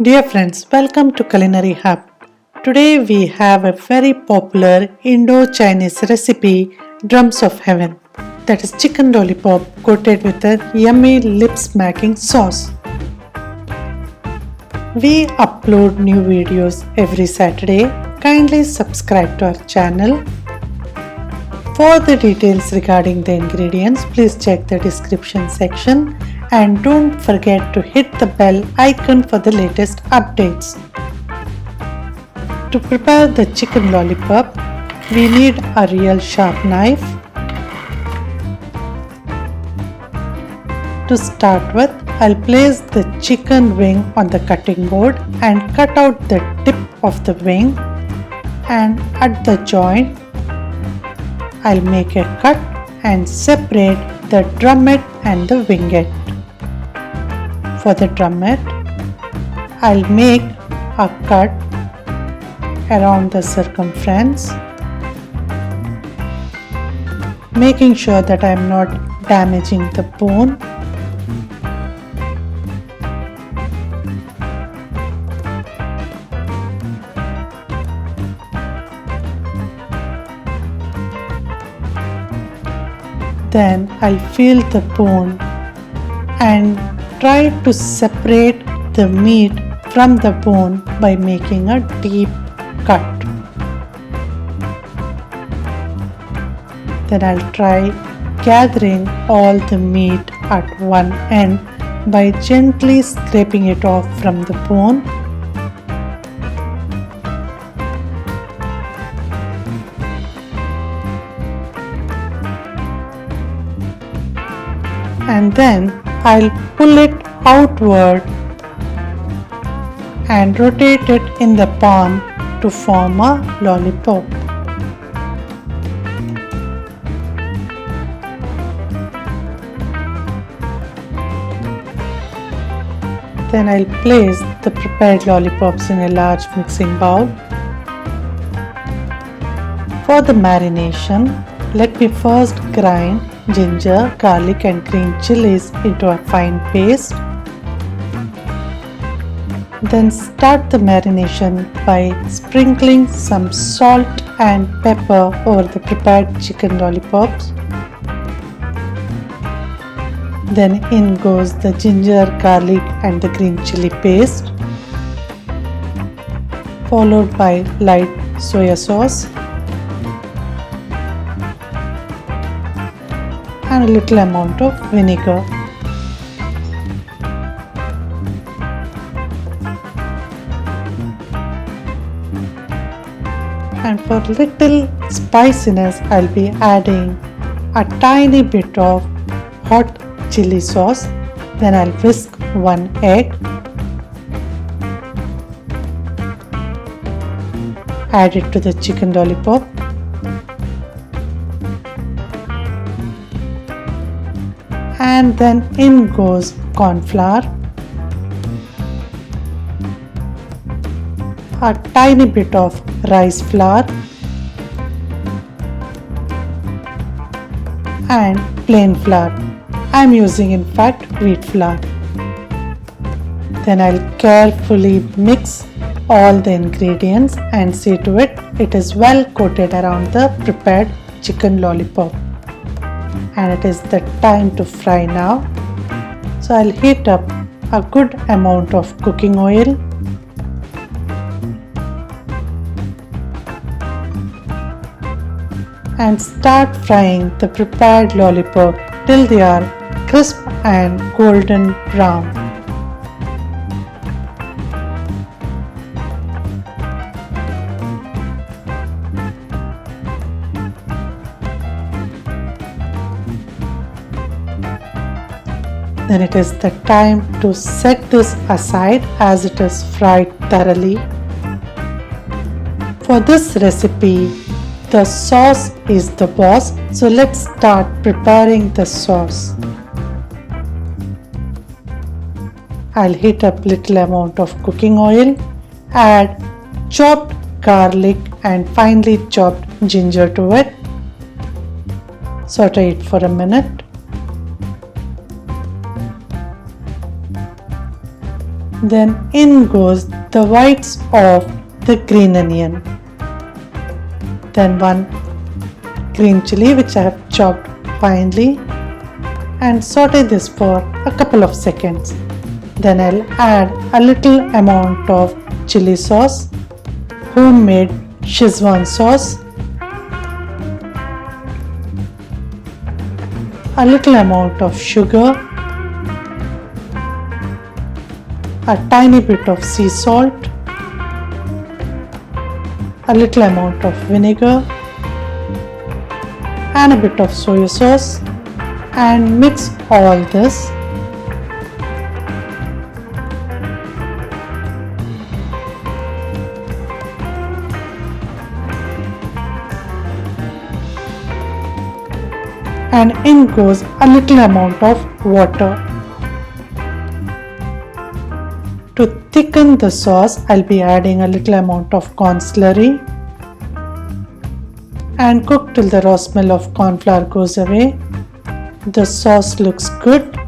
Dear friends, welcome to Culinary Hub. Today we have a very popular Indo-Chinese recipe, Drums of Heaven. That is chicken lollipop coated with a yummy lip-smacking sauce. We upload new videos every Saturday. Kindly subscribe to our channel. For the details regarding the ingredients, please check the description section. And don't forget to hit the bell icon for the latest updates. To prepare the chicken lollipop, we need a real sharp knife. To start with, I'll place the chicken wing on the cutting board and cut out the tip of the wing, and at the joint, I'll make a cut and separate the drumette and the wingette. For the drumette, I'll make a cut around the circumference, making sure that I am not damaging the bone. Then I'll feel the bone and try to separate the meat from the bone by making a deep cut. Then I'll try gathering all the meat at one end by gently scraping it off from the bone. And then I'll pull it outward and rotate it in the palm to form a lollipop. Then I'll place the prepared lollipops in a large mixing bowl. For the marination, let me first grind ginger, garlic and green chillies into a fine paste. Then start the marination by sprinkling some salt and pepper over the prepared chicken lollipops. Then in goes the ginger, garlic and the green chilli paste, followed by light soya sauce and a little amount of vinegar. And for little spiciness, I'll be adding a tiny bit of hot chili sauce. Then I'll whisk one egg, add it to the chicken lollipop, and then in goes corn flour, a tiny bit of rice flour and plain flour. I am using in fact wheat flour. Then I'll carefully mix all the ingredients and see to it is well coated around the prepared chicken lollipop. And it is the time to fry now. So I'll heat up a good amount of cooking oil. And start frying the prepared lollipop till they are crisp and golden brown. Then it is the time to set this aside as it is fried thoroughly. For this recipe, the sauce is the boss, so let's start preparing the sauce. I'll heat up little amount of cooking oil, add chopped garlic and finely chopped ginger to it. Saute it for a minute. Then in goes the whites of the green onion. Then one green chilli which I have chopped finely, and saute this for a couple of seconds. Then I'll add a little amount of chili sauce, homemade Schezwan sauce, a little amount of sugar, a tiny bit of sea salt, a little amount of vinegar, and a bit of soya sauce, and mix all this. And in goes a little amount of water. To thicken the sauce, I'll be adding a little amount of corn slurry and cook till the raw smell of corn flour goes away. The sauce looks good.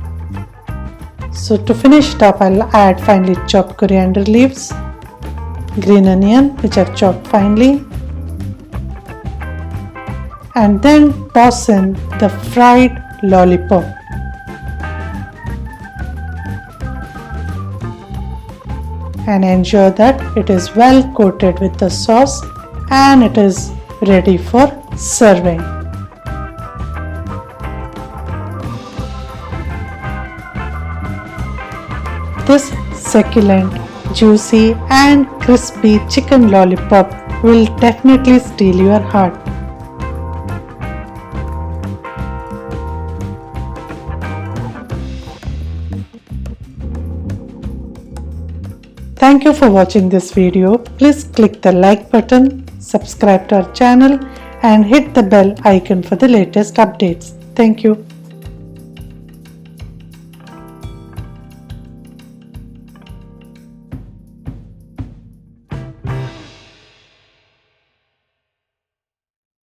So to finish it up, I'll add finely chopped coriander leaves, green onion which I've chopped finely, and then toss in the fried lollipop. And ensure that it is well coated with the sauce and it is ready for serving. This succulent, juicy and crispy chicken lollipop will definitely steal your heart. Thank you for watching this video. Please click the like button, subscribe to our channel and hit the bell icon for the latest updates. Thank you.